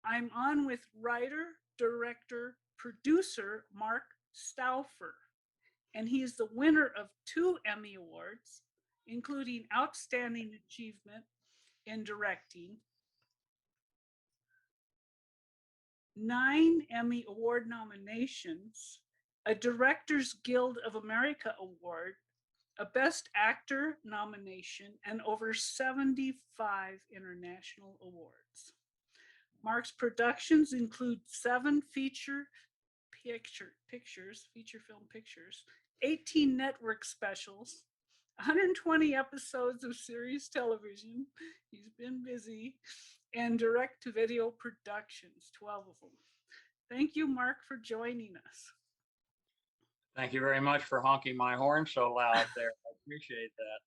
I'm on with writer, director, producer Mark Stouffer, and he's the winner of 2 Emmy Awards, including Outstanding Achievement in Directing, 9 Emmy Award nominations, a Directors Guild of America Award, a Best Actor nomination, and over 75 international awards. Mark's productions include 7 feature film pictures, 18 network specials, 120 episodes of series television. He's been busy, and direct to video productions, 12 of them. Thank you, Mark, for joining us. Thank you very much for honking my horn so loud there. I appreciate that.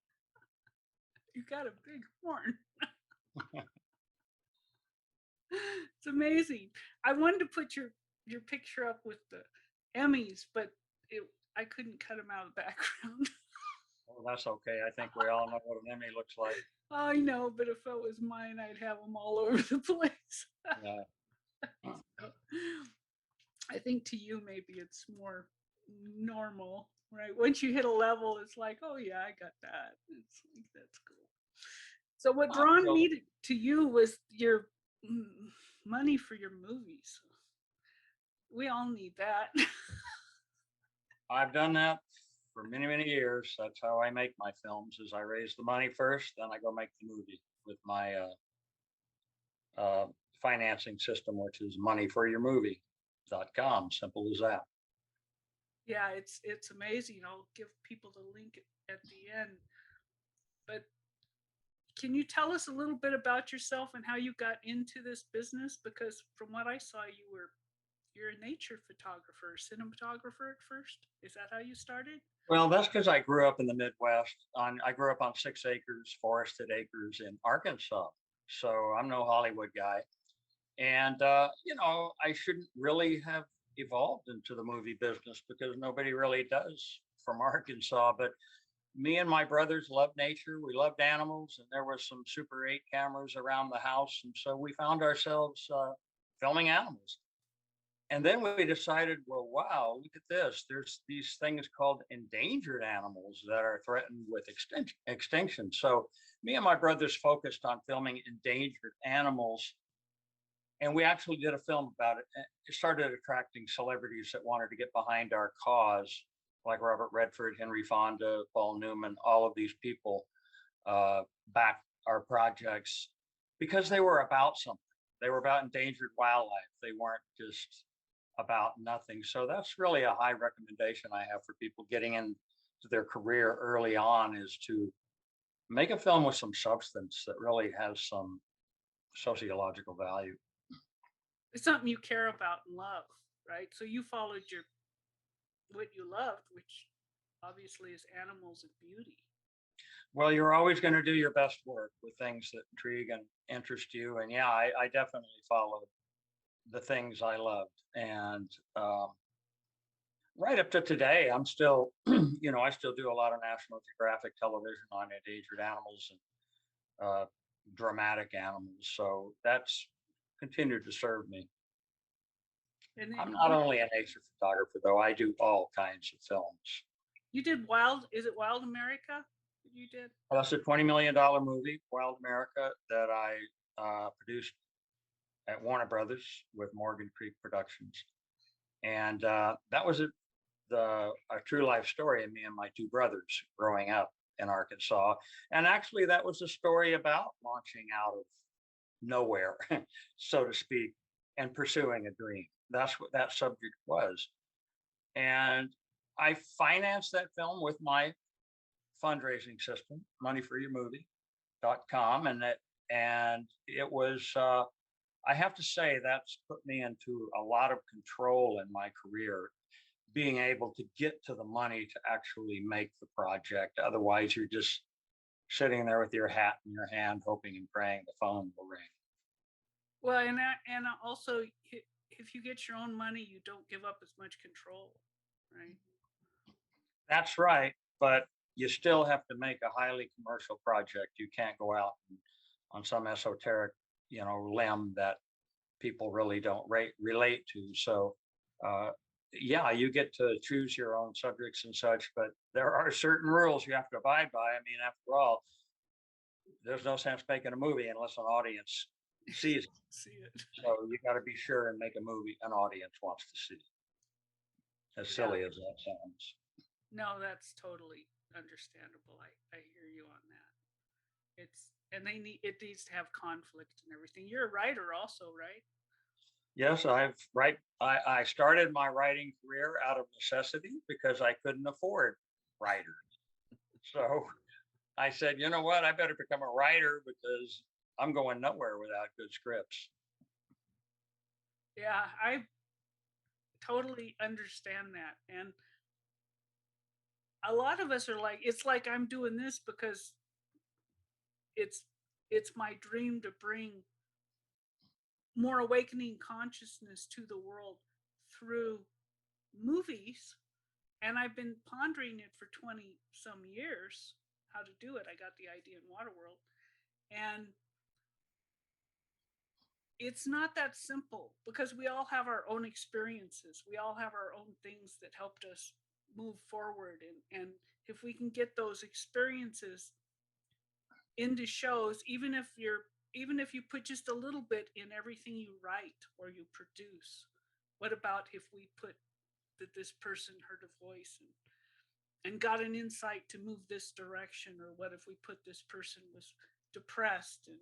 You got a big horn. It's amazing. I wanted to put your picture up with the Emmys, but I couldn't cut them out of the background. Well, that's okay. I think we all know what an Emmy looks like. I know, but if it was mine, I'd have them all over the place. Yeah. I think to you, maybe it's more normal, right? Once you hit a level, it's like, oh yeah, I got that. It's like, that's cool. So what drawn me to you was your money for your movies. We all need that. I've done that for many, many years. That's how I make my films is I raise the money first, then I go make the movie with my financing system, which is moneyforyourmovie.com. Simple as that. Yeah, it's amazing. I'll give people the link at the end. But can you tell us a little bit about yourself and how you got into this business? Because from what I saw, you're a nature photographer, cinematographer at first. Is that how you started? Well, that's because I grew up in the Midwest. I grew up on 6 acres, forested acres in Arkansas. So I'm no Hollywood guy. And, I shouldn't really have evolved into the movie business because nobody really does from Arkansas. But me and my brothers loved nature. We loved animals, and there was some Super 8 cameras around the house. And so we found ourselves filming animals. And then we decided, well, wow, look at this. There's these things called endangered animals that are threatened with extinction. So me and my brothers focused on filming endangered animals. And we actually did a film about it. It started attracting celebrities that wanted to get behind our cause, like Robert Redford, Henry Fonda, Paul Newman, all of these people backed our projects because they were about something. They were about endangered wildlife. They weren't just about nothing. So that's really a high recommendation I have for people getting into their career early on is to make a film with some substance that really has some sociological value. It's something you care about and love, right? So you followed what you loved, which obviously is animals and beauty. Well, you're always going to do your best work with things that intrigue and interest you. And yeah, I definitely followed the things I loved. And right up to today, I'm still, I still do a lot of National Geographic television on endangered animals and dramatic animals. So that's continued to serve me. And I'm not only a nature photographer, though. I do all kinds of films. You did is it Wild America that you did? That's a $20 million movie, Wild America, that I produced at Warner Brothers with Morgan Creek Productions. And that was a true life story of me and my 2 brothers growing up in Arkansas. And actually, that was a story about launching out of nowhere, so to speak, and pursuing a dream. That's what that subject was. And I financed that film with my fundraising system, moneyforyourmovie.com. And it was, I have to say, that's put me into a lot of control in my career, being able to get to the money to actually make the project. Otherwise, you're just sitting there with your hat in your hand, hoping and praying the phone will ring. Well, and also, if you get your own money, you don't give up as much control, right? That's right, but you still have to make a highly commercial project. You can't go out on some esoteric, limb that people really don't relate to. So, uh, yeah, you get to choose your own subjects and such, but there are certain rules you have to abide by. I mean, after all, there's no sense making a movie unless an audience sees it. See it. So you got to be sure and make a movie an audience wants to see, as Yeah. silly as that sounds. No, that's totally understandable. I hear you on that. And it needs to have conflict and everything. You're a writer also, right? Yes, I started my writing career out of necessity because I couldn't afford writers. So I said, you know what? I better become a writer because I'm going nowhere without good scripts. Yeah, I totally understand that. And a lot of us are like, it's like I'm doing this because it's it's my dream to bring more awakening consciousness to the world through movies. And I've been pondering it for 20 some years, how to do it. I got the idea in Waterworld. And it's not that simple because we all have our own experiences. We all have our own things that helped us move forward. And if we can get those experiences into shows, even if you put just a little bit in everything you write or you produce, what about if we put that this person heard a voice and got an insight to move this direction, or what if we put this person was depressed and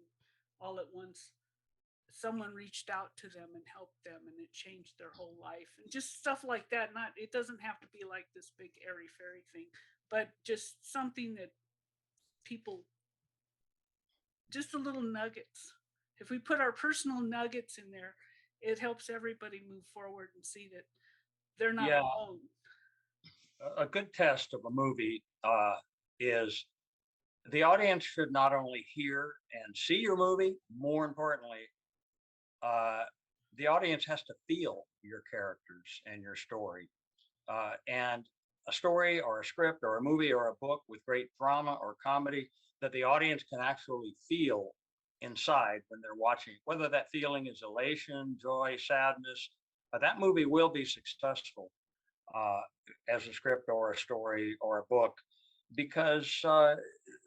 all at once someone reached out to them and helped them and it changed their whole life, and just stuff like that. Not, it doesn't have to be like this big airy fairy thing, but just something that people, just the little nuggets. If we put our personal nuggets in there, it helps everybody move forward and see that they're not Yeah, alone. a good test of a movie is the audience should not only hear and see your movie, more importantly, uh, the audience has to feel your characters and your story. And a story or a script or a movie or a book with great drama or comedy that the audience can actually feel inside when they're watching, whether that feeling is elation, joy, sadness, that movie will be successful uh, as a script or a story or a book because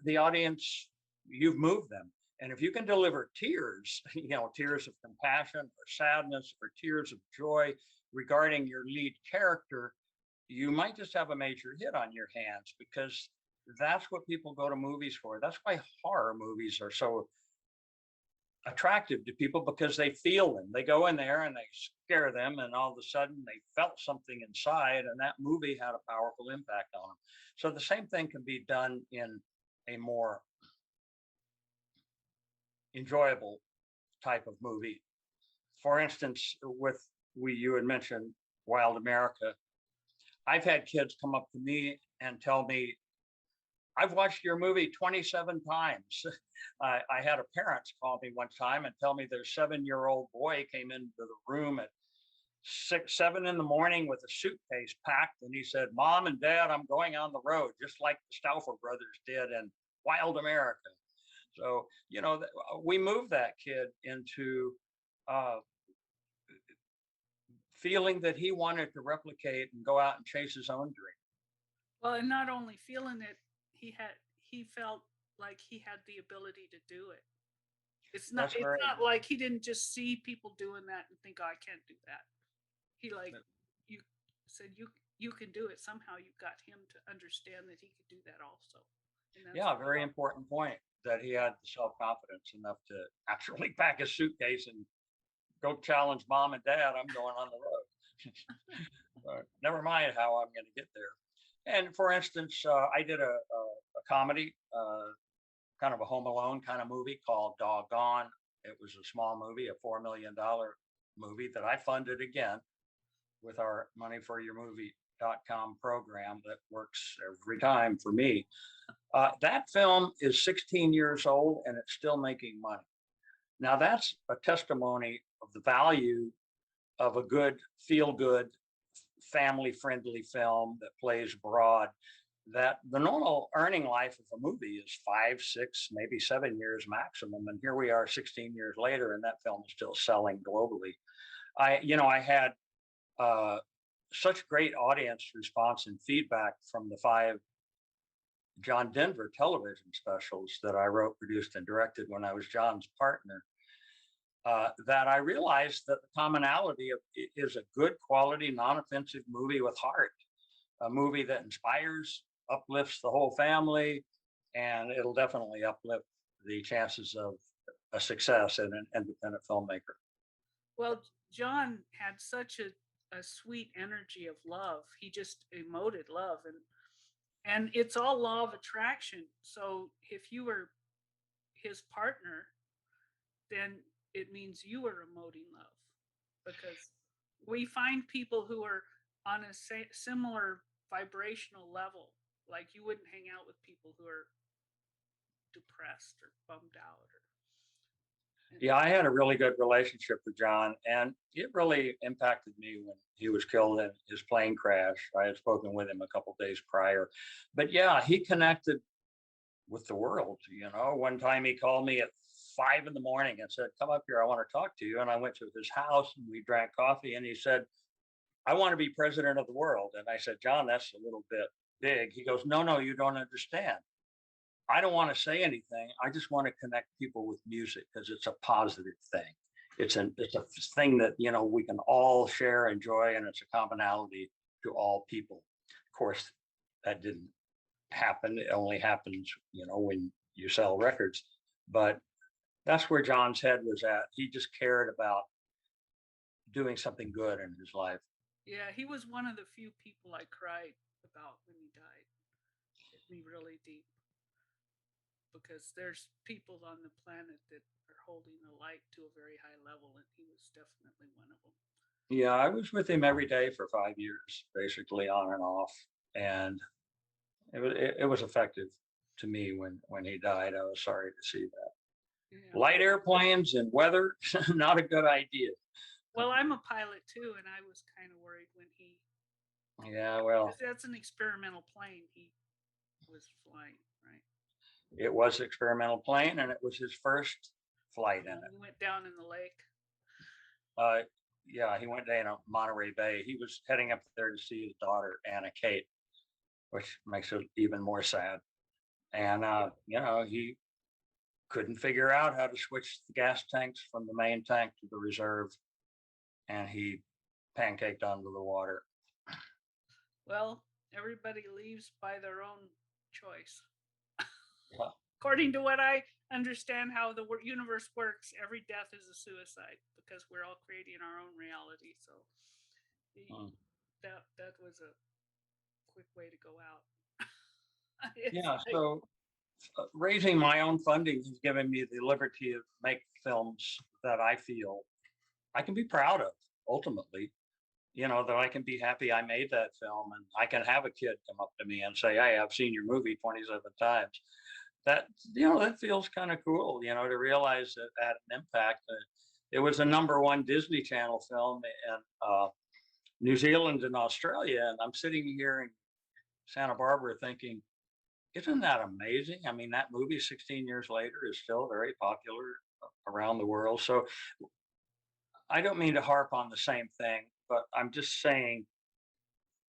the audience, you've moved them. And if you can deliver tears, tears of compassion or sadness or tears of joy regarding your lead character, you might just have a major hit on your hands because that's what people go to movies for. That's why horror movies are so attractive to people because they feel them. They go in there and they scare them, and all of a sudden they felt something inside, and that movie had a powerful impact on them. So the same thing can be done in a more enjoyable type of movie. For instance, with you had mentioned Wild America. I've had kids come up to me and tell me, I've watched your movie 27 times. I had a parent call me one time and tell me their 7-year-old boy came into the room at 7 in the morning with a suitcase packed. And he said, Mom and Dad, I'm going on the road, just like the Stouffer brothers did in Wild America. So, we moved that kid into uh, feeling that he wanted to replicate and go out and chase his own dream. Well, and not only feeling it, he felt like he had the ability to do it. That's It's very, not like he didn't just see people doing that and think, oh, I can't do that. He like, you said you can do it. Somehow you got him to understand that he could do that also. And that's yeah, very important point that he had the self confidence enough to actually pack his suitcase and go challenge Mom and Dad. I'm going on the road. Never mind how I'm going to get there. And for instance, I did a comedy, kind of a Home Alone kind of movie called Doggone. It was a small movie, a $4 million movie that I funded again with our Money For Your Movie.com program that works every time for me. That film is 16 years old and it's still making money. Now, that's a testimony of the value of a good, feel good, family friendly film that plays broad. that the normal earning life of a movie is 5, 6, maybe 7 years maximum. And here we are 16 years later, and that film is still selling globally. I had uh, such great audience response and feedback from the 5 John Denver television specials that I wrote, produced, and directed when I was John's partner, that I realized that the commonality is a good quality, non-offensive movie with heart, a movie that inspires, uplifts the whole family, and it'll definitely uplift the chances of a success in an independent filmmaker. Well, John had such a sweet energy of love. He just emoted love, and it's all law of attraction. So if you were his partner, then it means you are emoting love, because we find people who are on a similar vibrational level. Like you wouldn't hang out with people who are depressed or bummed out or Yeah, I had a really good relationship with John, and it really impacted me when he was killed in his plane crash. I had spoken with him a couple days prior, but yeah, he connected with the world. One time he called me at 5 in the morning and said, "Come up here, I want to talk to you." And I went to his house and we drank coffee, and he said, "I want to be president of the world." And I said, "John, that's a little bit big." He goes, "No, no, you don't understand. I don't want to say anything. I just want to connect people with music because it's a positive thing. It's a thing that we can all share and enjoy, and it's a commonality to all people." Of course, that didn't happen. It only happens, when you sell records. But that's where John's head was at. He just cared about doing something good in his life. yeah, he was one of the few people I cried about when he died. It hit me really deep, because there's people on the planet that are holding the light to a very high level, and he was definitely one of them. Yeah, I was with him every day for 5 years, basically on and off, and it was effective to me when he died. I was sorry to see that. Yeah. Light airplanes and weather, not a good idea. Well, I'm a pilot too, and I was kind of worried when he, Yeah, because well, that's an experimental plane he was flying, right? it was an experimental plane, and it was his first flight in Yeah, it. he went down in the lake. Uh, yeah, he went down to Monterey Bay. He was heading up there to see his daughter, Anna Kate, which makes it even more sad. And, he couldn't figure out how to switch the gas tanks from the main tank to the reserve, and he pancaked onto the water. Well, everybody leaves by their own choice. Yeah. According to what I understand how the universe works, every death is a suicide, because we're all creating our own reality. So Mm. that was a quick way to go out. It's Yeah. like, So raising my own funding has given me the liberty of make films that I feel I can be proud of ultimately. That I can be happy I made that film, and I can have a kid come up to me and say, "Hey, I've seen your movie 27 times." That feels kind of cool, to realize that it had an impact. It was a #1 Disney Channel film in New Zealand and Australia, and I'm sitting here in Santa Barbara thinking, isn't that amazing? I mean, that movie 16 years later is still very popular around the world. So I don't mean to harp on the same thing, but I'm just saying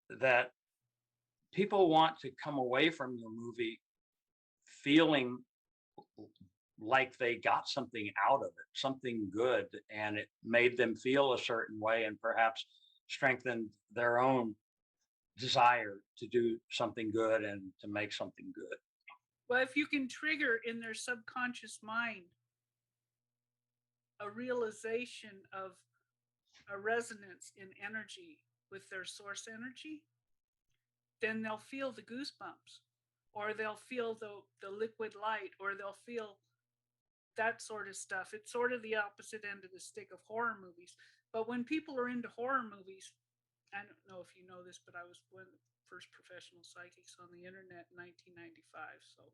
that people want to come away from your movie feeling like they got something out of it, something good, and it made them feel a certain way and perhaps strengthened their own desire to do something good and to make something good. well, if you can trigger in their subconscious mind a realization of a resonance in energy with their source energy, then they'll feel the goosebumps, or they'll feel the liquid light, or they'll feel that sort of stuff. It's sort of the opposite end of the stick of horror movies. But when people are into horror movies, I don't know if you know this, but I was one of the first professional psychics on the internet in 1995. So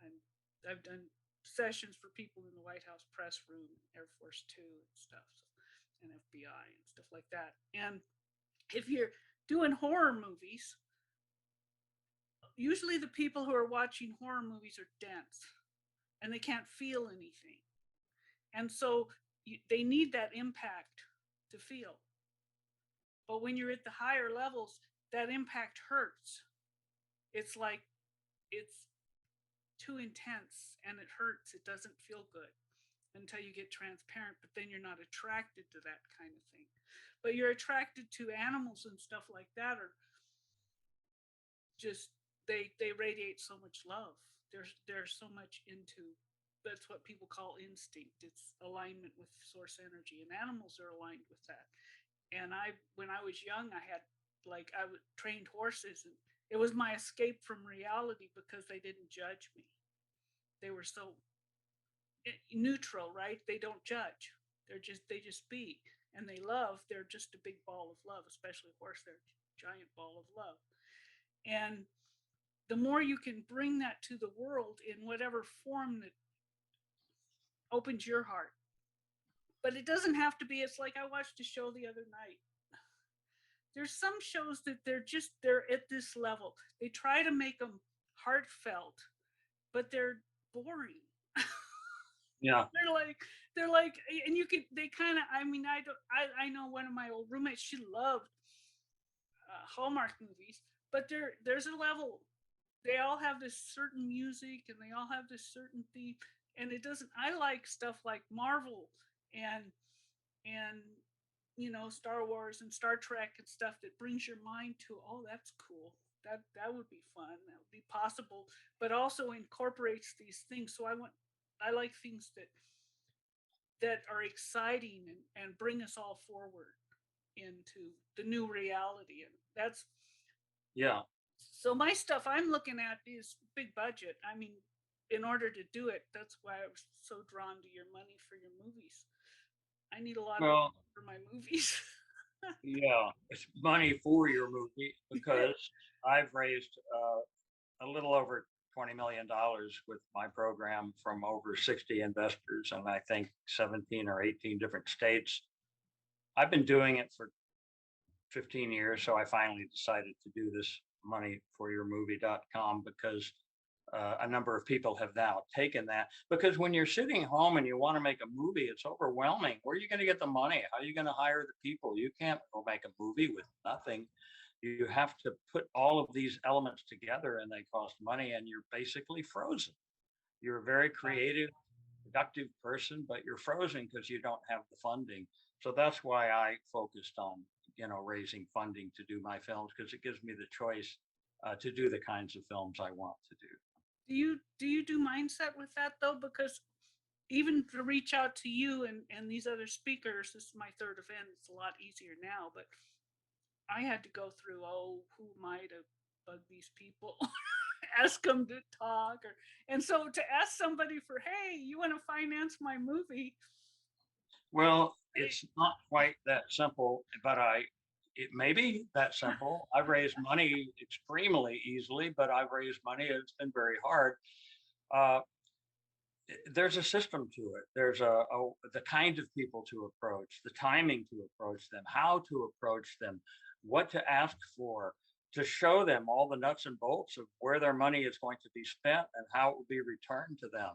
I'm, I've done sessions for people in the White House press room, Air Force Two, and stuff, so, and FBI and stuff like that. And if you're doing horror movies, usually the people who are watching horror movies are dense and they can't feel anything. And so they need that impact to feel. But when you're at the higher levels, that impact hurts. It's like it's too intense and it hurts. It doesn't feel good until you get transparent, but then you're not attracted to that kind of thing. But you're attracted to animals and stuff like that, or just they radiate so much love. They're so much into, that's what people call instinct. It's alignment with source energy, and animals are aligned with that. And I, when I was young, I had, like, I trained horses, and it was my escape from reality because they didn't judge me. They were so neutral, right? They don't judge. They just be, and they love. They're just a big ball of love, especially a horse. They're a giant ball of love. And the more you can bring that to the world in whatever form that opens your heart. But it doesn't have to be. It's like I watched a show the other night. There's some shows that they're at this level. They try to make them heartfelt, but they're boring. Yeah. They're like, and you could, they kind of, I mean, I don't, I know one of my old roommates, she loved Hallmark movies, but there's a level. They all have this certain music and they all have this certain theme, and it doesn't. I like stuff like Marvel and and Star Wars and Star Trek and stuff that brings your mind to, oh, that's cool. That would be fun. That would be possible, but also incorporates these things. So I like things that are exciting and bring us all forward into the new reality. And that's, Yeah. so my stuff I'm looking at is big budget. I mean, in order to do it, that's why I was so drawn to your money for your movies. I need a lot of Well, money for my movies. yeah, it's money for your movie because I've raised a little over $20 million with my program from over 60 investors, and I think 17 or 18 different states. I've been doing it for 15 years, so I finally decided to do this moneyforyourmovie.com because a number of people have now taken that. Because when you're sitting home and you want to make a movie, it's overwhelming. Where are you going to get the money? How are you going to hire the people? You can't go make a movie with nothing. You have to put all of these elements together and they cost money, and you're basically frozen. You're a very creative, productive person, but you're frozen because you don't have the funding. So that's why I focused on, raising funding to do my films, because it gives me the choice to do the kinds of films I want to do. Do you do mindset with that though? Because even to reach out to you and these other speakers, this is my third event. It's a lot easier now, but I had to go through, oh, who might have bugged these people, ask them to talk, and so to ask somebody for, hey, you want to finance my movie? Well, Hey, it's not quite that simple, but it may be that simple. I've raised money extremely easily, but I've raised money. It's been very hard. Uh, there's a system to it. There's the kind of people to approach, the timing to approach them, how to approach them, what to ask for, to show them all the nuts and bolts of where their money is going to be spent and how it will be returned to them.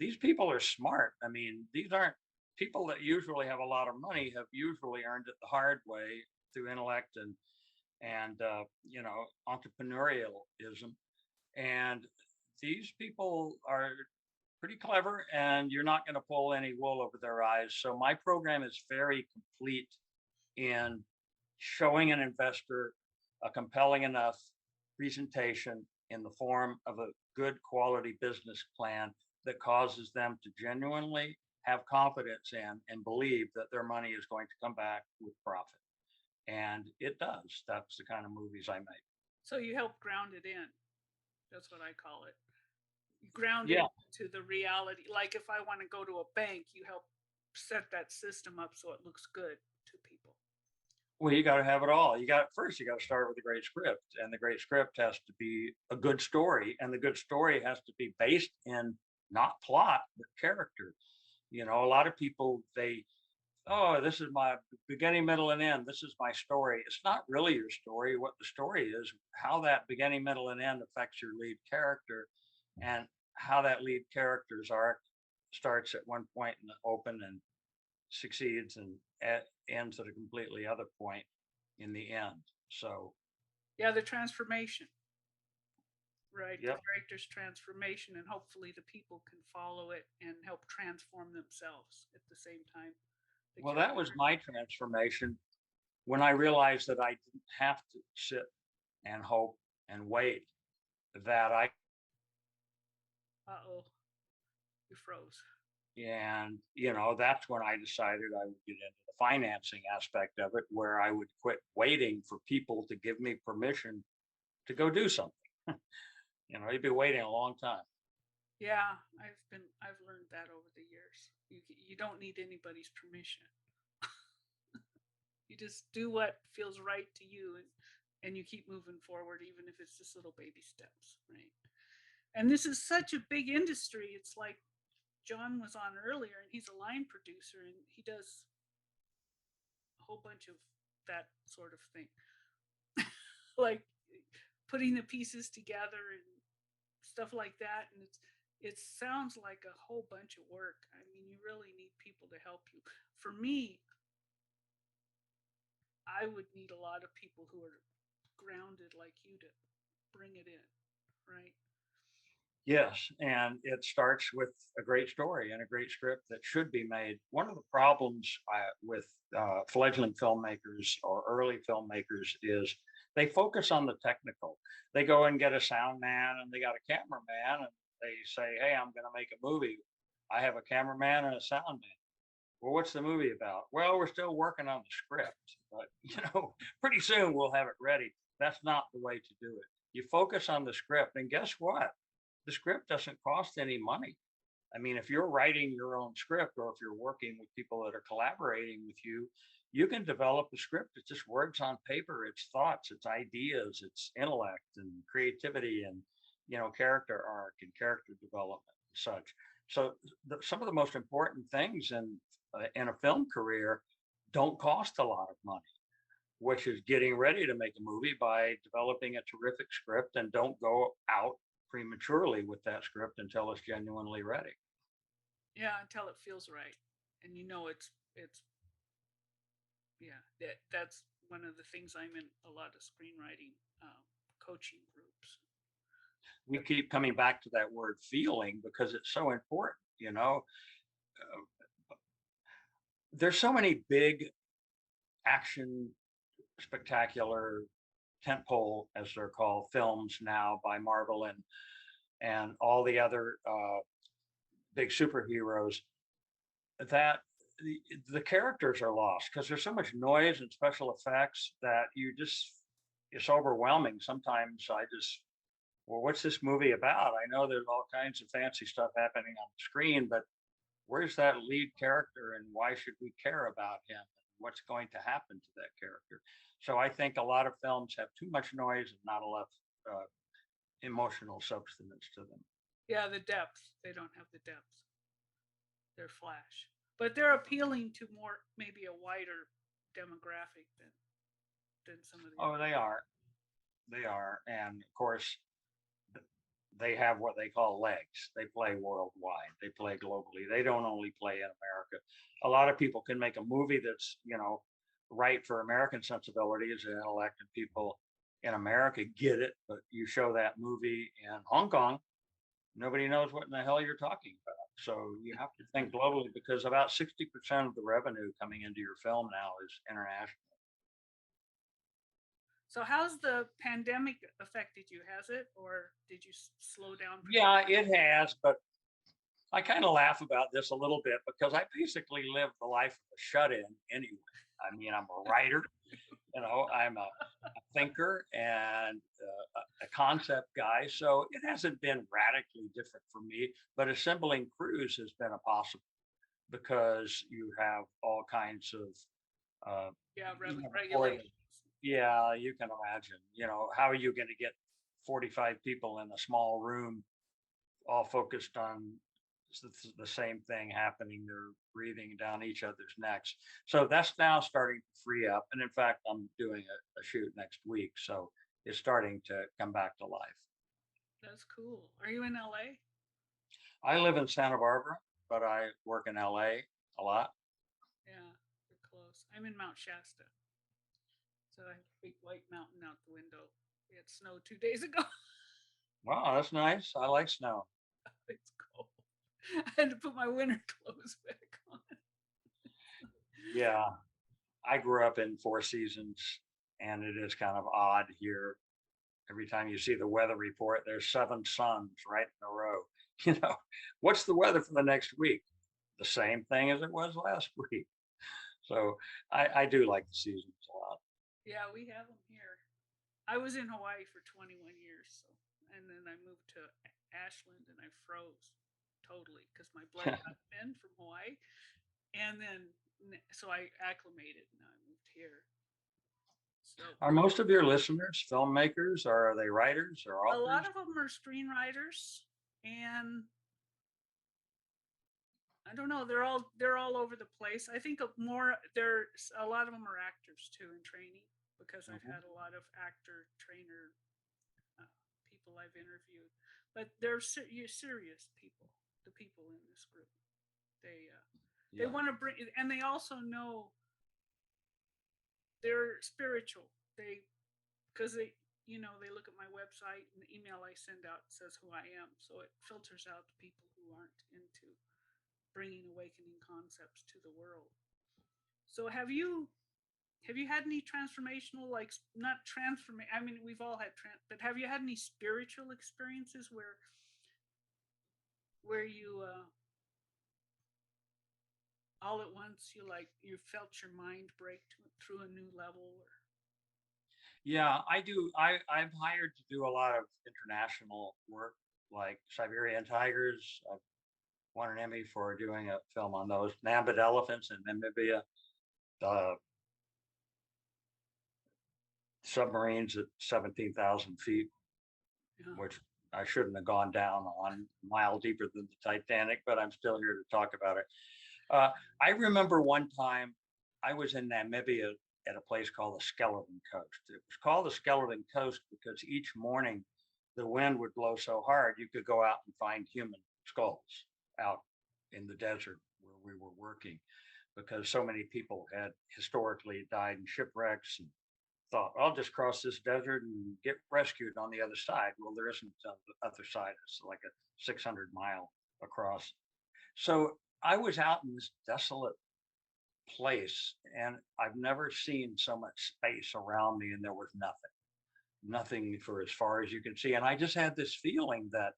These people are smart. I mean, these aren't people that usually have a lot of money, have usually earned it the hard way through intellect and entrepreneurialism. And these people are pretty clever, and you're not going to pull any wool over their eyes. So my program is very complete in showing an investor a compelling enough presentation in the form of a good quality business plan that causes them to genuinely have confidence in and believe that their money is going to come back with profit. And it does. That's the kind of movies I make. so you help ground it in. That's what I call it. You ground it Yeah. to the reality. Like if I want to go to a bank, you help set that system up so it looks good to people. Well, you got to have it all. You got to start with a great script, and the great script has to be a good story, and the good story has to be based in not plot but character. A lot of people, they oh, this is my beginning, middle, and end. This is my story. It's not really your story. What the story is, how that beginning, middle, and end affects your lead character, and how that lead character's arc starts at one point in the open and succeeds and ends at a completely other point in the end. So, Yeah, the transformation, right? The yep. character's transformation, and hopefully the people can follow it and help transform themselves at the same time. The Well, that character. was my transformation when I realized that I didn't have to sit and hope and wait, that I Uh oh, you froze. and that's when I decided I would get into the financing aspect of it, where I would quit waiting for people to give me permission to go do something. You'd be waiting a long time. Yeah, I've learned that over the years. You don't need anybody's permission. You just do what feels right to you, and you keep moving forward, even if it's just little baby steps, right? And this is such a big industry. It's like John was on earlier, and he's a line producer, and he does a whole bunch of that sort of thing, like putting the pieces together and stuff like that. And it sounds like a whole bunch of work. I mean, you really need people to help you. For me, I would need a lot of people who are grounded like you to bring it in, right? Yes, and it starts with a great story and a great script that should be made. One of the problems with fledgling filmmakers or early filmmakers is they focus on the technical. They go and get a sound man and they got a cameraman and they say, "Hey, I'm going to make a movie. I have a cameraman and a sound man." Well, what's the movie about? Well, we're still working on the script, but pretty soon we'll have it ready. That's not the way to do it. You focus on the script, and guess what? The script doesn't cost any money. I mean, if you're writing your own script or if you're working with people that are collaborating with you, you can develop a script. It's just words on paper, it's thoughts, it's ideas, it's intellect and creativity and, character arc and character development and such. So some of the most important things in a film career don't cost a lot of money, which is getting ready to make a movie by developing a terrific script and don't go out prematurely with that script until it's genuinely ready. Yeah, until it feels right, and it's yeah. That's one of the things. I'm in a lot of screenwriting coaching groups. We keep coming back to that word feeling because it's so important. There's so many big action, spectacular tentpole, as they're called, films now by Marvel and all the other big superheroes that the characters are lost because there's so much noise and special effects that it's overwhelming. Sometimes well, what's this movie about? I know there's all kinds of fancy stuff happening on the screen, but where's that lead character and why should we care about him? What's going to happen to that character? So I think a lot of films have too much noise and not enough uh, emotional substance to them. Yeah, the depth. They don't have the depth. They're flash, but they're appealing to more maybe a wider demographic than some of the Oh, other. they are. They are. And of course, they have what they call legs. They play worldwide. They play globally. They don't only play in America. A lot of people can make a movie that's, right for American sensibilities and intellect, and people in America get it. But you show that movie in Hong Kong, nobody knows what in the hell you're talking about. So you have to think globally because about 60% of the revenue coming into your film now is international. So how's the pandemic affected you? Has it, or did you slow down? Yeah, it has, but I kind of laugh about this a little bit because I basically live the life of a shut-in anyway. I mean, I'm a writer, I'm a thinker and a concept guy, so it hasn't been radically different for me. But assembling crews has been a possible because you have all kinds of Yeah, before regulations. yeah, you can imagine. How are you going to get 45 people in a small room all focused on it's the same thing happening. They're breathing down each other's necks. So that's now starting to free up. And in fact, I'm doing a shoot next week. So it's starting to come back to life. That's cool. Are you in LA? I live in Santa Barbara, but I work in LA a lot. Yeah, we're close. I'm in Mount Shasta. So I have a big white mountain out the window. We had snow 2 days ago. Wow, that's nice. I like snow. It's cold. I had to put my winter clothes back on. Yeah, I grew up in Four Seasons, and it is kind of odd here. Every time you see the weather report, there's seven suns right in a row. You know, what's the weather for the next week? The same thing as it was last week. So I do like the seasons a lot. Yeah, we have them here. I was in Hawaii for 21 years, so and then I moved to Ashland and I froze totally because my blood got thin from Hawaii, and then so I acclimated and I moved here. So Are most of your listeners filmmakers, or are they writers or a lot authors? of them are screenwriters, and I don't know. They're all over the place. I think more there's a lot of them are actors too in training because I've Mhm. had a lot of actor trainer people I've interviewed, but they're serious people. The people in this group, they Yeah, want to bring, and they also know they're spiritual. They because they look at my website and the email I send out says who I am, so it filters out the people who aren't into bringing awakening concepts to the world. So have you had any transformational, like, not transform, I mean, we've all had but have you had any spiritual experiences where you all at once you felt your mind break through a new level, or yeah, I do. I'm hired to do a lot of international work, like Siberian tigers. I've won an Emmy for doing a film on those Nambit elephants in Namibia, uh, submarines at 17,000 feet, yeah. which I shouldn't have gone down on, a mile deeper than the Titanic, but I'm still here to talk about it. Uh, I remember one time I was in Namibia at a place called the Skeleton Coast. It was called the Skeleton Coast because each morning the wind would blow so hard you could go out and find human skulls out in the desert where we were working, because so many people had historically died in shipwrecks and thought, I'll just cross this desert and get rescued on the other side. Well, there isn't on the other side. It's like a 600-mile across. So I was out in this desolate place, and I've never seen so much space around me, and there was nothing for as far as you can see. And I just had this feeling that,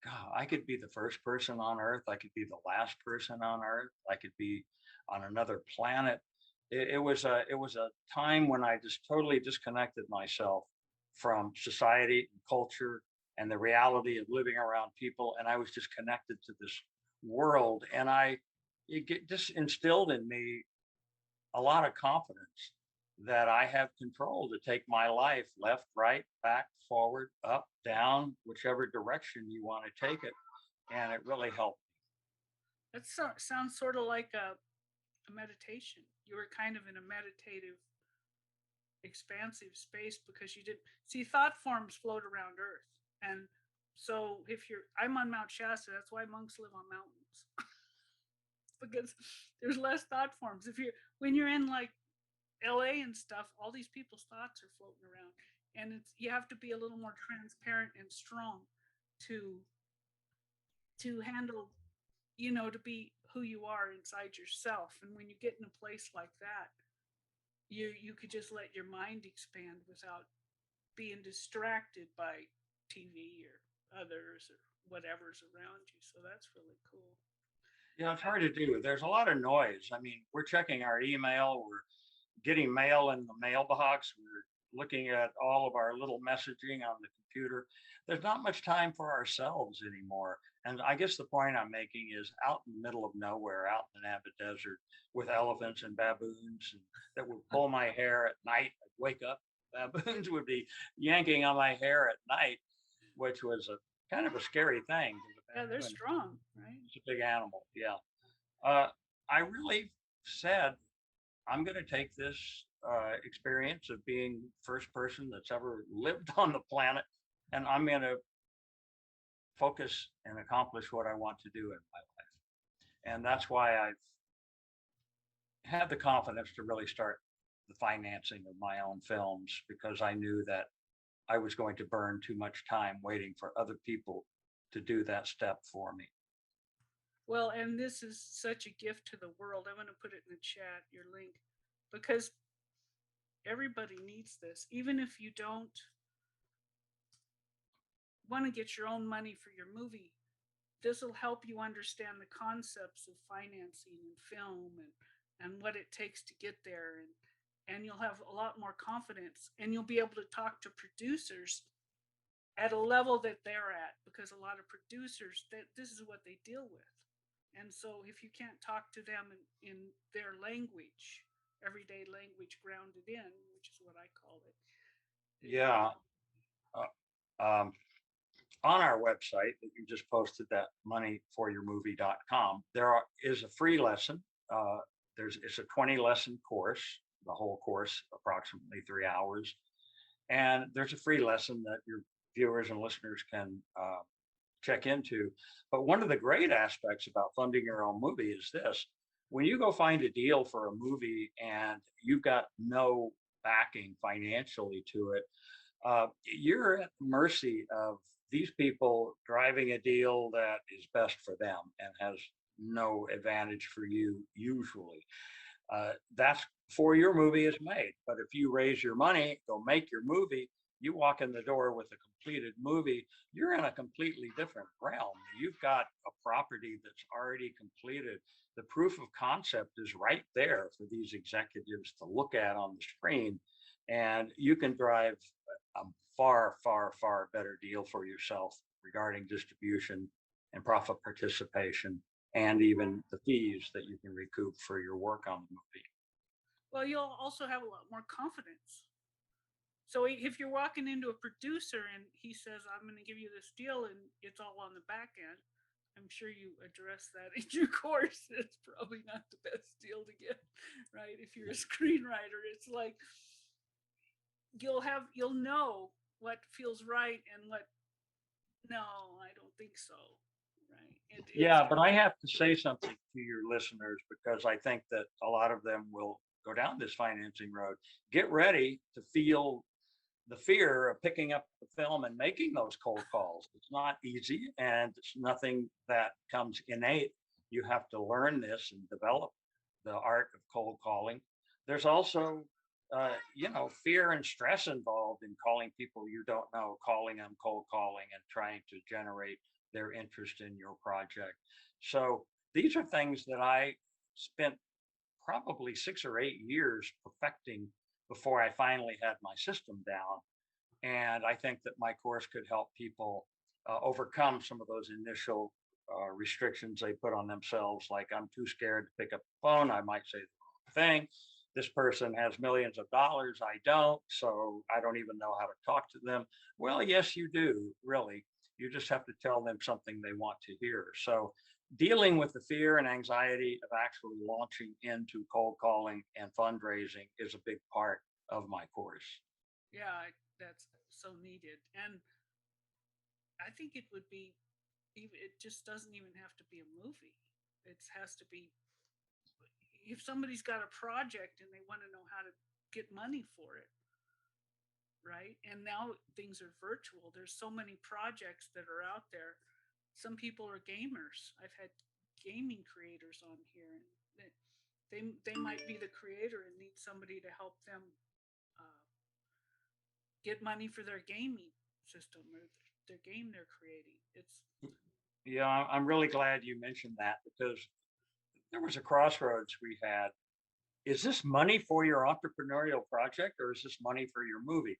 God, I could be the first person on Earth. I could be the last person on Earth. I could be on another planet. It was a time when I just totally disconnected myself from society and culture and the reality of living around people, and I was just connected to this world. And just instilled in me a lot of confidence that I have control to take my life left, right, back, forward, up, down, whichever direction you want to take it. And it really helped. Sounds sort of like a meditation. You were kind of in a meditative, expansive space because you did see thought forms float around Earth, and so I'm on Mount Shasta. That's why monks live on mountains because there's less thought forms. If you're when you're in like LA and stuff, all these people's thoughts are floating around, and you have to be a little more transparent and strong to handle, to be who you are inside yourself. And when you get in a place like that, you could just let your mind expand without being distracted by TV or others or whatever's around you. So that's really cool. Yeah, it's hard to do. There's a lot of noise. I mean, we're checking our email, we're getting mail in the mailbox, we're looking at all of our little messaging on the computer. There's not much time for ourselves anymore. And I guess the point I'm making is, out in the middle of nowhere, out in the Napa Desert, with elephants and baboons that would pull my hair at night. I'd wake up, baboons would be yanking on my hair at night, which was a kind of a scary thing. Yeah, they're And strong, right? it's a big animal. Yeah. Uh, I really said, I'm going to take this experience of being first person that's ever lived on the planet, and I'm going to focus and accomplish what I want to do in my life. And that's why I've had the confidence to really start the financing of my own films, because I knew that I was going to burn too much time waiting for other people to do that step for me. Well, and this is such a gift to the world. I'm going to put it in the chat, your link, because everybody needs this. Even if you don't want to get your own money for your movie, this will help you understand the concepts of financing and film and what it takes to get there. And you'll have a lot more confidence and you'll be able to talk to producers at a level that they're at, because a lot of producers, that this is what they deal with. And so if you can't talk to them in their language, everyday language grounded in, which is what I call it. Yeah. Uh, um, on our website that you just posted, that moneyforyourmovie.com, is a free lesson. Uh, it's a 20 lesson course, the whole course, approximately 3 hours. And there's a free lesson that your viewers and listeners can check into. But one of the great aspects about funding your own movie is this: when you go find a deal for a movie and you've got no backing financially to it, you're at the mercy of these people driving a deal that is best for them and has no advantage for you usually. That's before your movie is made. But if you raise your money, go make your movie, you walk in the door with a completed movie, you're in a completely different realm. You've got a property that's already completed. The proof of concept is right there for these executives to look at on the screen. And you can drive a far, far, far better deal for yourself regarding distribution and profit participation, and even the fees that you can recoup for your work on the movie. Well, you'll also have a lot more confidence. So if you're walking into a producer and he says, I'm going to give you this deal and it's all on the back end, I'm sure you address that in your course. It's probably not the best deal to get, right? If you're a screenwriter, it's like you'll know what feels right and what, no, I don't think so, right? It's Yeah, but I have to say something to your listeners, because I think that a lot of them will go down this financing road. Get ready to feel the fear of picking up the film and making those cold calls. It's not easy, and it's nothing that comes innate. You have to learn this and develop the art of cold calling. There's also, fear and stress involved in calling people you don't know, calling them, cold calling, and trying to generate their interest in your project. So these are things that I spent probably 6 or 8 years perfecting before I finally had my system down. And I think that my course could help people overcome some of those initial restrictions they put on themselves, like, I'm too scared to pick up the phone, I might say the wrong thing. This person has millions of dollars, I don't, so I don't even know how to talk to them. Well, yes, you do, really. You just have to tell them something they want to hear. So, dealing with the fear and anxiety of actually launching into cold calling and fundraising is a big part of my course. yeah, that's so needed. And I think it would be, it just doesn't even have to be a movie. It has to be, if somebody's got a project and they want to know how to get money for it, right? And now things are virtual. There's so many projects that are out there. Some people are gamers. I've had gaming creators on here, and they might be the creator and need somebody to help them uh, get money for their gaming system or their game they're creating. It's Yeah, I'm really glad you mentioned that, because there was a crossroads we had. Is this money for your entrepreneurial project, or is this money for your movie?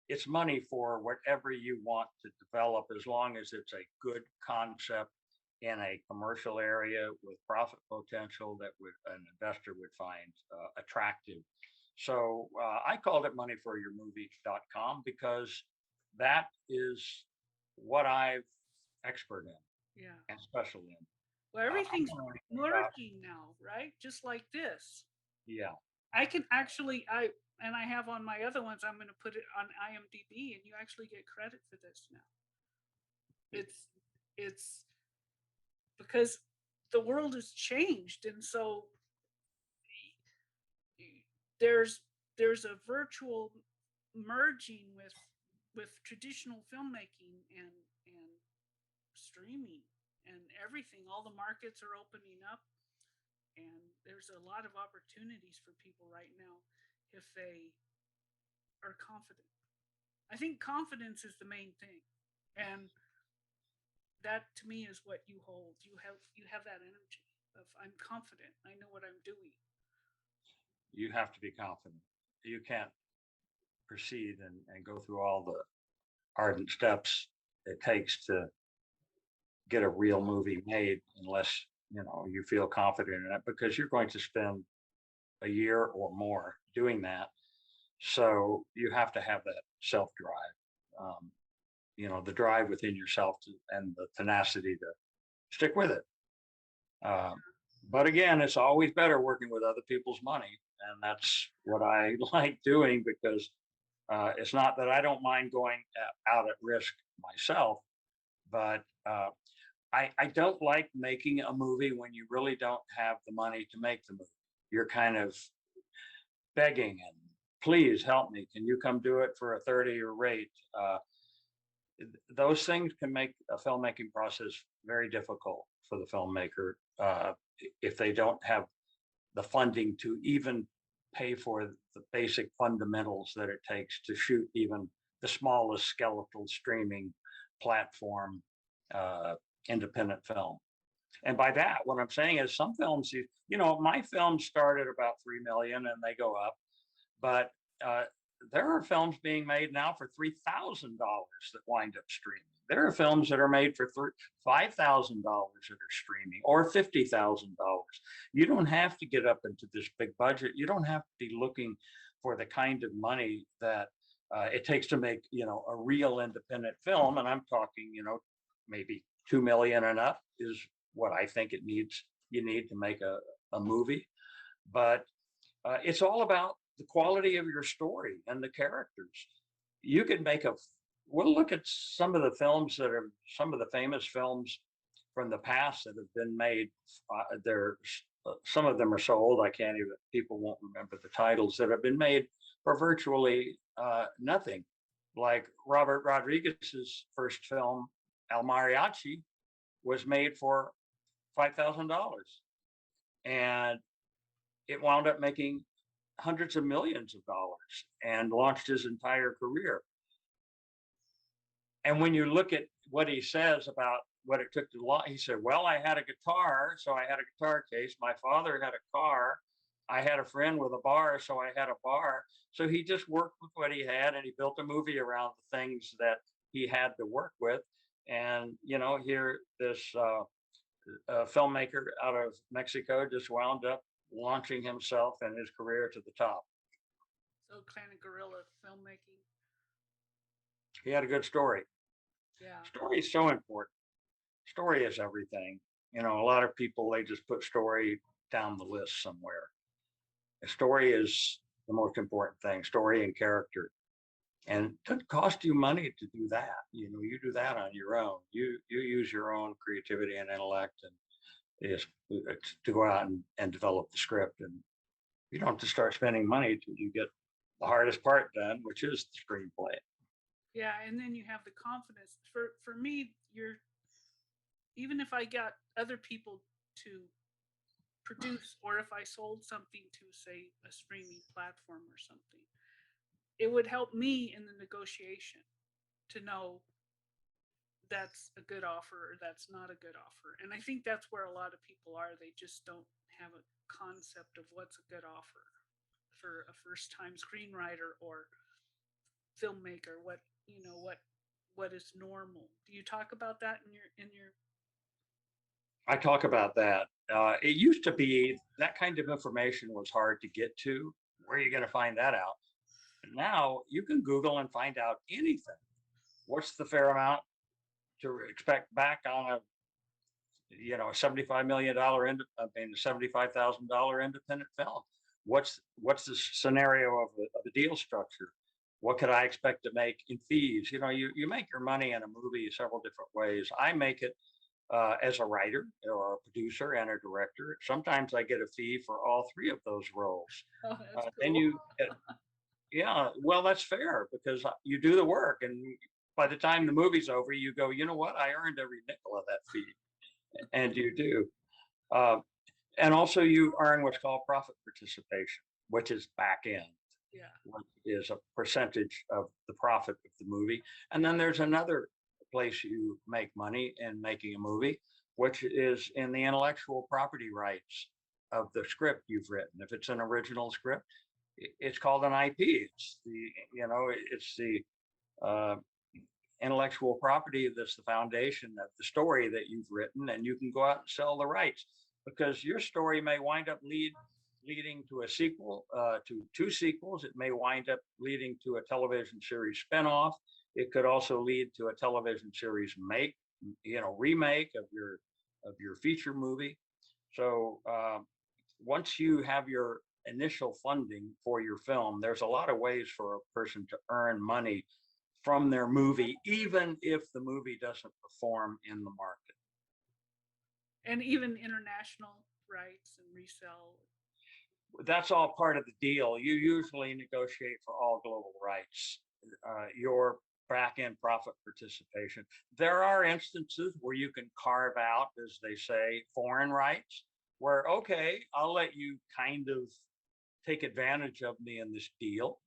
It's money for whatever you want to develop, as long as it's a good concept in a commercial area with profit potential that would an investor would find attractive. So I called it moneyforyourmovie.com, because that is what I've expert in. Yeah. and special in. Well, I'm everything's learning about, merging now, right? Just like this. yeah, I can actually and I have on my other ones, I'm going to put it on IMDb and you actually get credit for this now. It's it's because the world has changed, and so there's there's a virtual merging with traditional filmmaking and streaming and everything. All the markets are opening up, and there's a lot of opportunities for people right now if they are confident. I think confidence is the main thing, and that to me is what you hold. You have that energy of I'm confident. I know what I'm doing. you have to be confident. You can't proceed and go through all the ardent steps it takes to get a real movie made unless you feel confident in it, because you're going to spend a year or more doing that. So you have to have that self drive, the drive within yourself and the tenacity to stick with it. Um, but again, it's always better working with other people's money, and that's what I like doing, because it's not that I don't mind going out at risk myself, but I don't like making a movie when you really don't have the money to make the movie. You're kind of begging and please help me. Can you come do it for a 30-year rate? Those things can make a filmmaking process very difficult for the filmmaker if they don't have the funding to even pay for the basic fundamentals that it takes to shoot even the smallest skeletal streaming platform uh, independent film. And by that, what I'm saying is some films, my films start at about 3 million and they go up, but uh, there are films being made now for $3,000 that wind up streaming. There are films that are made for $5,000 that are streaming, or $50,000. You don't have to get up into this big budget. You don't have to be looking for the kind of money that it takes to make a real independent film. And I'm talking maybe 2 million and up is what I think it needs. You need to make a movie, but it's all about the quality of your story and the characters. You can make we'll look at some of the films that are some of the famous films from the past that have been made. There, some of them are so old I can't even. People won't remember the titles that have been made for virtually nothing. Like Robert Rodriguez's first film, El Mariachi, was made for $5,000, and it wound up making hundreds of millions of dollars and launched his entire career. And when you look at what he says about what it took to launch, he said, well, I had a guitar, so I had a guitar case. My father had a car. I had a friend with a bar, so I had a bar. So he just worked with what he had, and he built a movie around the things that he had to work with. And, here this filmmaker out of Mexico just wound up launching himself and his career to the top. So kind of guerrilla filmmaking. He had a good story. Yeah. Story is so important. Story is everything. A lot of people, they just put story down the list somewhere. A story is the most important thing, story and character. And it doesn't cost you money to do that. You do that on your own. You use your own creativity and intellect and is to go out and develop the script. And you don't have to start spending money till you get the hardest part done, which is the screenplay. Yeah, and then you have the confidence. For me, even if I got other people to produce, or if I sold something to, say, a streaming platform or something, it would help me in the negotiation to know that's a good offer or that's not a good offer. And I think that's where a lot of people are. They just don't have a concept of what's a good offer for a first time screenwriter or filmmaker. What is normal? Do you talk about that in your I talk about that. It used to be that kind of information was hard to get to. Where are you going to find that out? But now you can Google and find out anything. What's the fair amount to expect back on a a $75 million, $75,000 independent film. What's the scenario of the deal structure? What could I expect to make in fees? You make your money in a movie several different ways. I make it as a writer or a producer and a director. Sometimes I get a fee for all three of those roles. Oh, that's Then cool. yeah, well, that's fair because you do the work, and by the time the movie's over, you go, you know what? I earned every nickel of that fee, and you do. Uh, and also, you earn what's called profit participation, which is back end, Yeah. which is a percentage of the profit of the movie. And then there's another place you make money in making a movie, which is in the intellectual property rights of the script you've written. If it's an original script, it's called an IP. It's the uh, intellectual property that's the foundation of the story that you've written, and you can go out and sell the rights because your story may wind up leading to a sequel, to two sequels. It may wind up leading to a television series spinoff. It could also lead to a television series remake of your feature movie. So once you have your initial funding for your film, there's a lot of ways for a person to earn money from their movie, even if the movie doesn't perform in the market. And even international rights and resell. That's all part of the deal. You usually negotiate for all global rights, your back end profit participation. There are instances where you can carve out, as they say, foreign rights, where, okay, I'll let you kind of take advantage of me in this deal.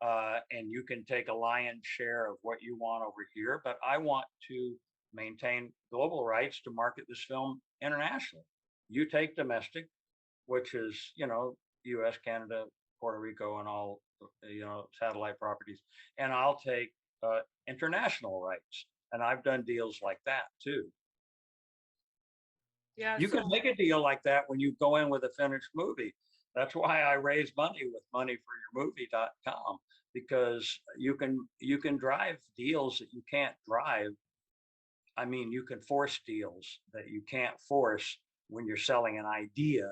And you can take a lion's share of what you want over here, but I want to maintain global rights to market this film internationally. You take domestic, which is, US, Canada, Puerto Rico, and all, satellite properties, and I'll take international rights. And I've done deals like that too. Yeah. You So can make a deal like that when you go in with a finished movie. That's why I raise money with moneyforyourmovie.com, because you can drive deals that you can't drive. I mean, you can force deals that you can't force when you're selling an idea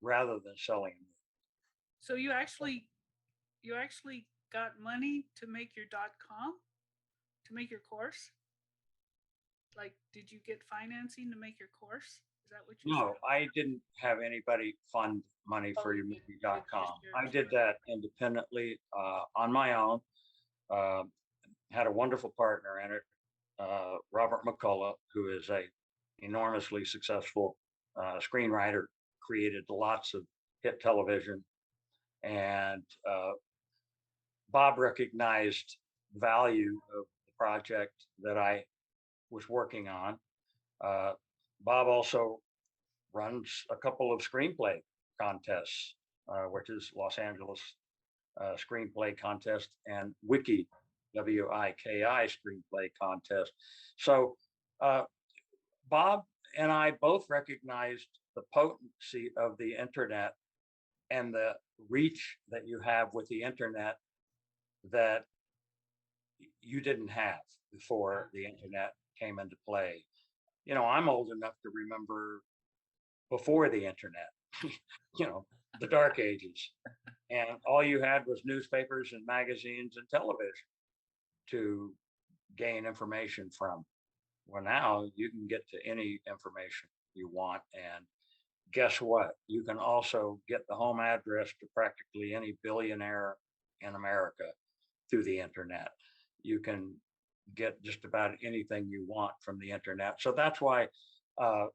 rather than selling a movie. so you actually got money to make your .com, to make your course? Like, did you get financing to make your course? Is that what you No, said? I didn't have anybody fund Oh, you did. It's just moneyforyourmovie.com. I yours. did that independently on my own. Uh, had a wonderful partner in it, Robert McCullough, who is a enormously successful screenwriter, created lots of hit television, and Bob recognized the value of the project that I was working on. Uh, Bob also runs a couple of screenplay contests, which is Los Angeles Screenplay Contest and WIKI Screenplay Contest. So uh, Bob and I both recognized the potency of the internet and the reach that you have with the internet that you didn't have before the internet came into play. I'm old enough to remember before the internet, you know, the dark ages. And all you had was newspapers and magazines and television to gain information from. Well, now you can get to any information you want. And guess what? You can also get the home address to practically any billionaire in America through the internet. You can get just about anything you want from the internet. So that's why uh,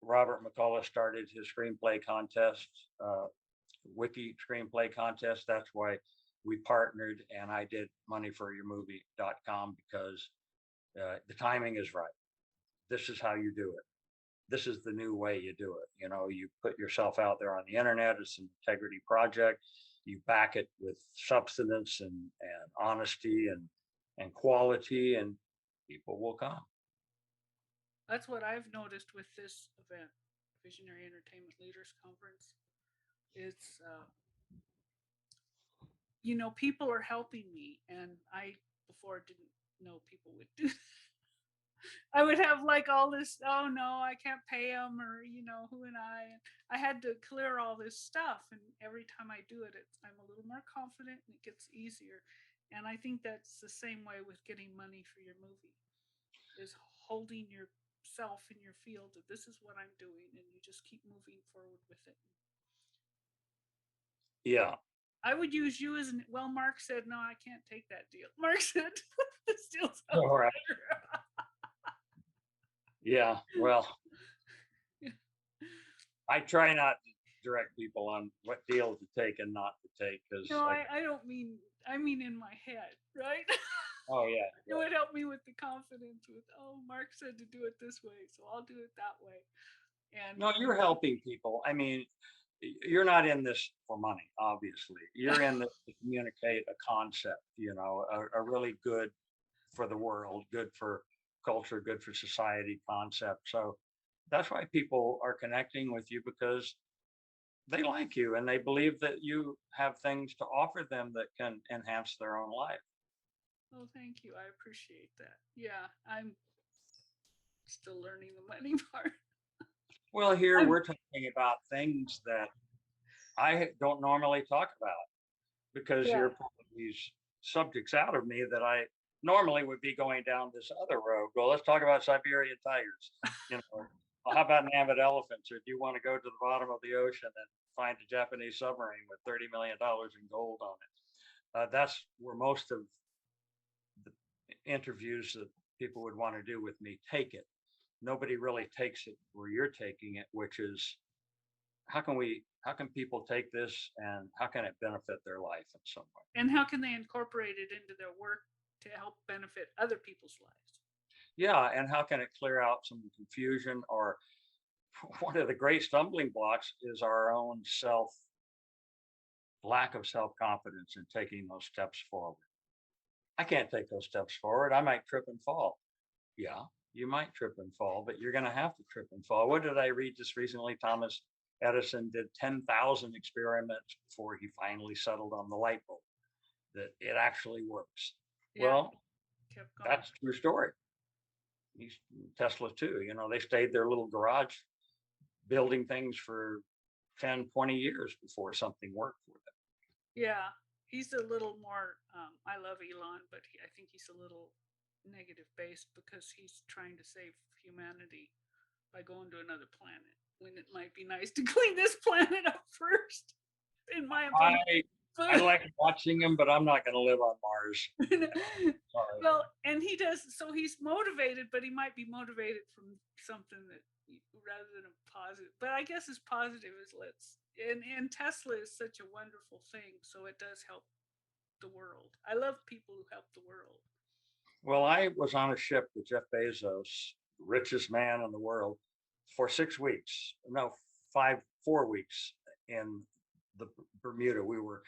Robert McCullough started his screenplay contest, Wiki Screenplay Contest. That's why we partnered, and I did moneyforyourmovie.com because the timing is right. This is how you do it. This is the new way you do it. You put yourself out there on the internet. It's an integrity project. You back it with substance and honesty and quality, and people will come. That's what I've noticed with this event, Visionary Entertainment Leaders Conference. It's people are helping me, and I before didn't know people would do that. I would have like all this, oh no, I can't pay them, or who and I had to clear all this stuff. And every time I do it, I'm a little more confident and it gets easier. And I think that's the same way with getting money for your movie, is holding yourself in your field that this is what I'm doing, and you just keep moving forward with it. Yeah. I would use you as well. Mark said, no, I can't take that deal. Mark said, this deal's All right. better. Yeah. Well, I try not to direct people on what deal to take and not to take, because No, I don't mean, I mean in my head, right? oh yeah, It would help me with the confidence with, oh, Mark said to do it this way, so I'll do it that way. And no, you're helping people. I mean, you're not in this for money, obviously. You're in this to communicate a concept, a really good for the world, good for culture, good for society concept. So that's why people are connecting with you, because they like you and they believe that you have things to offer them that can enhance their own life. oh, thank you. I appreciate that. Yeah, I'm still learning the money part. Well, here I'm, we're talking about things that I don't normally talk about, because yeah, you're pulling these subjects out of me that I normally would be going down this other road. Well, let's talk about Siberian tigers. Well, how about named elephants? Or do you want to go to the bottom of the ocean and find a Japanese submarine with $30 million in gold on it? That's where most of the interviews that people would want to do with me take it. Nobody really takes it where you're taking it, which is how can people take this and how can it benefit their life in some way? and how can they incorporate it into their work to help benefit other people's lives? Yeah, and how can it clear out some confusion? Or one of the great stumbling blocks is our own lack of self-confidence in taking those steps forward. I can't take those steps forward. I might trip and fall. Yeah, you might trip and fall, but you're going to have to trip and fall. What did I read just recently? Thomas Edison did 10,000 experiments before he finally settled on the light bulb, that it actually works. Yeah, Well, kept going. that's a true story. He's Tesla too. They stayed their little garage building things for 10, 20 years before something worked for them. Yeah, he's a little more. I love Elon, but I think he's a little negative based because he's trying to save humanity by going to another planet when it might be nice to clean this planet up first, in my opinion. I like watching him, but I'm not going to live on Mars. Sorry. Well, and he does, so he's motivated, but he might be motivated from something that rather than a positive. But I guess as positive as and Tesla is such a wonderful thing, so it does help the world. I love people who help the world. Well, I was on a ship with Jeff Bezos, the richest man in the world, for 6 weeks. No, 4 weeks in the Bermuda. We were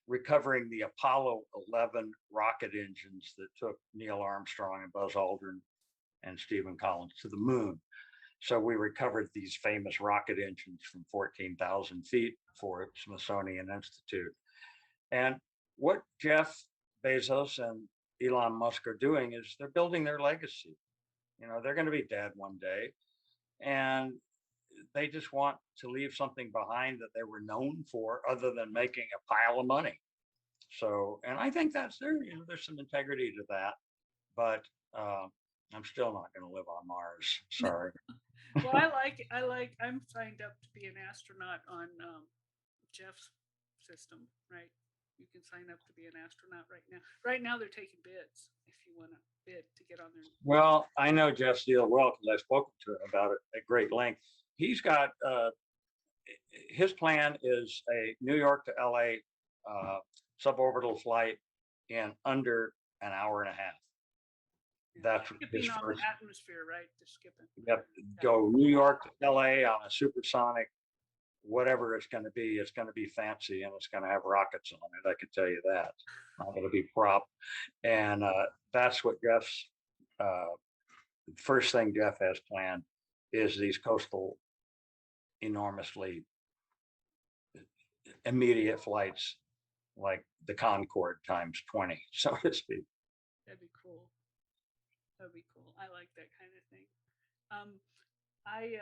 recovering the Apollo 11 rocket engines that took Neil Armstrong and Buzz Aldrin and Stephen Collins to the moon. So we recovered these famous rocket engines from 14,000 feet for Smithsonian Institute. And what Jeff Bezos and Elon Musk are doing is they're building their legacy. They're going to be dead one day, and they just want to leave something behind that they were known for, other than making a pile of money. So, and I think that's there. There's some integrity to that, but I'm still not going to live on Mars. Sorry. Well, I'm signed up to be an astronaut on Jeff's system, right? You can sign up to be an astronaut right now. Right now, they're taking bids if you want to bid to get on there. Well, I know Jeff Steele well because I've spoken to him about it at great length. He's got his plan is a New York to LA suborbital flight in under an hour and a half. That's his skipping on first. the atmosphere, right? Just skipping. Yep. Go New York to LA on a supersonic, whatever it's going to be. It's going to be fancy, and it's going to have rockets on it. I can tell you that. Not going to be prop. And that's what Jeff's first thing Jeff has planned is these coastal, enormously immediate flights, like the Concorde times 20, so to speak. That'd be cool. That'd be cool. I like that kind of thing. Um, I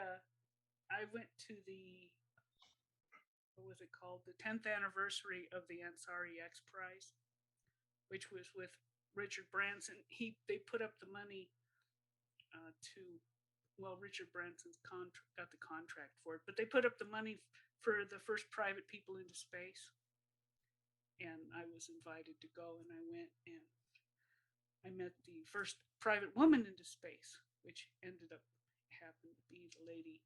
went to the, what was it called? The 10th anniversary of the Ansari X Prize, which was with Richard Branson. They put up the money to, well, Richard Branson's got the contract for it, but they put up the money for the first private people into space. And I was invited to go, and I went, and I met the first private woman into space, which ended up happened to be the lady.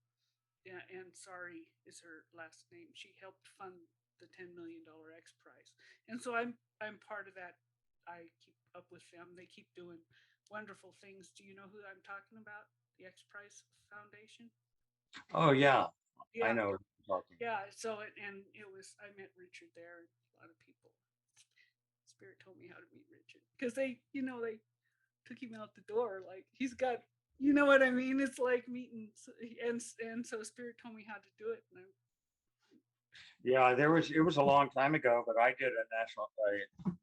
Yeah, and sorry is her last name. She helped fund the $10 million X Prize, and so I'm part of that. I keep up with them. They keep doing wonderful things. Do you know who I'm talking about? The X Prize Foundation. Oh yeah, I Yeah, know what you're talking. yeah. So it was, I met Richard there, and a lot of people. Spirit told me how to meet Richard because they took him out the door. Like he's got, you know what I mean? It's like meeting, and so Spirit told me how to do it. And Yeah, it was a long time ago, but I did a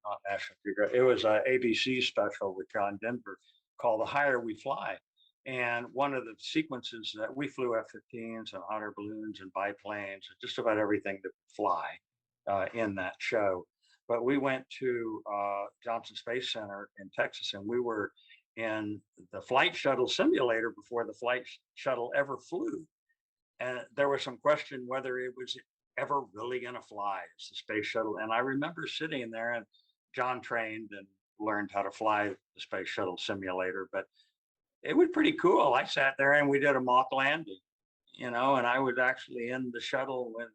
not National Geographic, it was a ABC special with John Denver called The Higher We Fly. And one of the sequences that we flew F-15s and hot air balloons and biplanes and just about everything that fly in that show. But we went to Johnson Space Center in Texas, and we were in the flight shuttle simulator before the flight shuttle ever flew. And there was some question whether it was ever really going to fly as the space shuttle. And I remember sitting there, and John trained and learned how to fly the space shuttle simulator, but it was pretty cool. I sat there and we did a mock landing, and I was actually in the shuttle when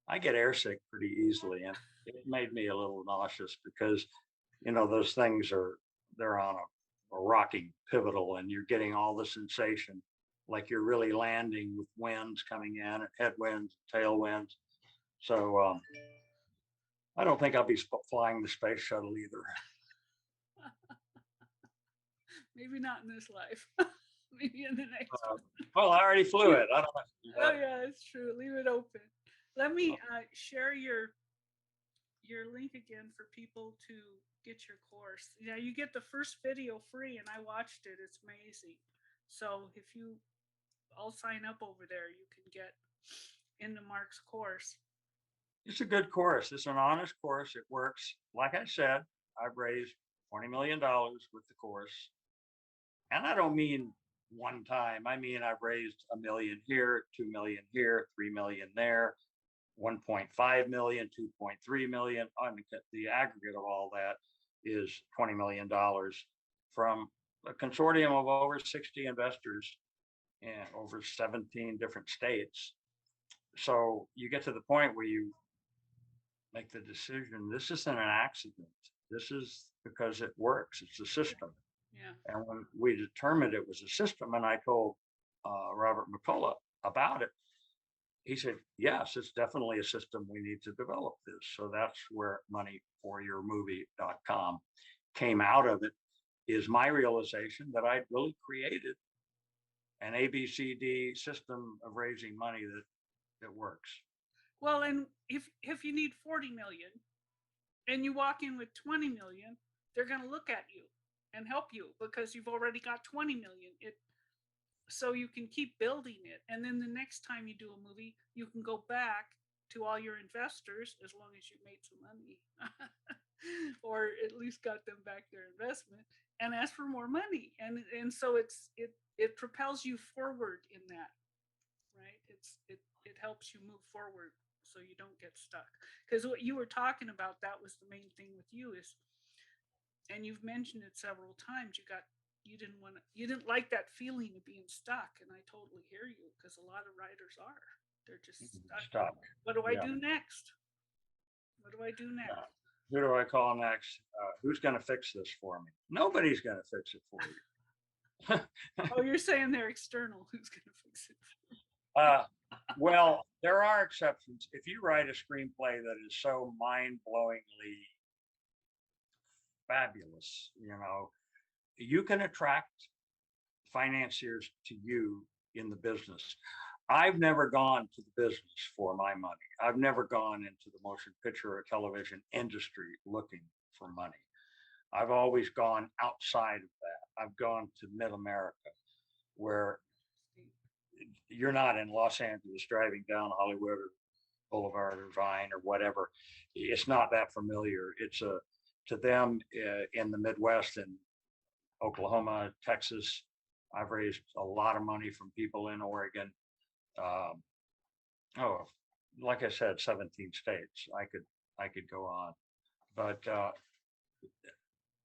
I get airsick pretty easily. And it made me a little nauseous because, those things they're on a rocking pivotal, and you're getting all the sensation like you're really landing with winds coming in and headwinds, tailwinds. So I don't think I'll be flying the space shuttle either. maybe not in this life. Maybe in the next one. Well, I already flew it. I don't have to do Oh that. yeah, it's true. Leave it open. Let me share your link again for people to get your course. Yeah, you get the first video free, and I watched it. It's amazing. So if you all sign up over there, you can get into Mark's course. It's a good course. It's an honest course. It works. Like I said, I've raised $20 million with the course. And I don't mean one time. I mean, I've raised $1 million here, 2 million here, 3 million there, 1.5 million, 2.3 million. The aggregate of all that is $20 million from a consortium of over 60 investors in over 17 different states. So you get to the point where you make the decision, this isn't an accident. This is because it works. It's a system. Yeah. And when we determined it was a system, and I told Robert McCullough about it, he said, yes, it's definitely a system. We need to develop this. So that's where moneyforyourmovie.com came out of. It is my realization that I'd really created an ABCD system of raising money that works. Well, and if you need 40 million and you walk in with 20 million, they're going to look at you and help you because you've already got 20 million. So you can keep building it. And then the next time you do a movie, you can go back to all your investors, as long as you made some money or at least got them back their investment, and ask for more money. And so it propels you forward in that, right? It helps you move forward so you don't get stuck. Because what you were talking about, that was the main thing with you is, and you've mentioned it several times, you didn't like that feeling of being stuck. And I totally hear you, because a lot of writers they're just stuck. What do I do next? What do I do next? Who do I call next? Who's going to fix this for me? Nobody's going to fix it for you. Oh, you're saying they're external. Who's going to fix it? Well, there are exceptions. If you write a screenplay that is so mind-blowingly fabulous, you can attract financiers to you in the business. I've never gone to the business for my money. I've never gone into the motion picture or television industry looking for money. I've always gone outside of that. I've gone to Mid America, where you're not in Los Angeles driving down Hollywood or Boulevard or Vine or whatever. It's not that familiar. It's a to them in the Midwest and Oklahoma, Texas. I've raised a lot of money from people in Oregon. Um, oh, like I said, 17 states. I could go on, but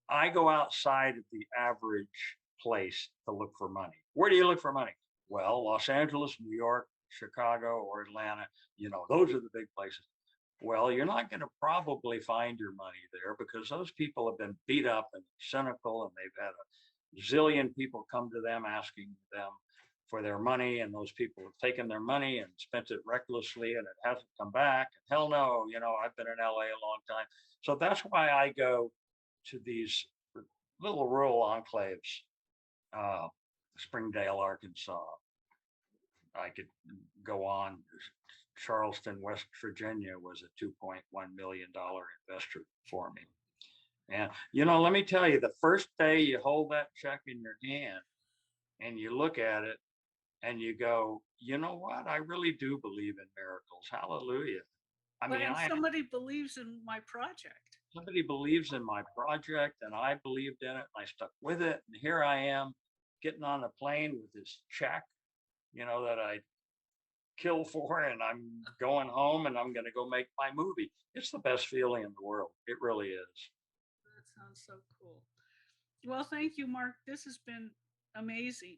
I go outside of the average place to look for money. Where do you look for money? Well, Los Angeles, New York, Chicago, or Atlanta. Those are the big places. Well, you're not going to probably find your money there because those people have been beat up and cynical, and they've had a zillion people come to them asking them for their money, and those people have taken their money and spent it recklessly, and it hasn't come back. Hell no, I've been in LA a long time. So that's why I go to these little rural enclaves, uh, Springdale, Arkansas. I could go on. Charleston, West Virginia was a $2.1 million investor for me. And, let me tell you, the first day you hold that check in your hand and you look at it and you go, you know what? I really do believe in miracles. Hallelujah. I Well, mean, and somebody believes in my project. somebody believes in my project and I believed in it and I stuck with it. And here I am getting on a plane with this check, that I kill for, and I'm going home and I'm going to go make my movie. It's the best feeling in the world. It really is. That sounds so cool. Well, thank you, Mark. This has been amazing.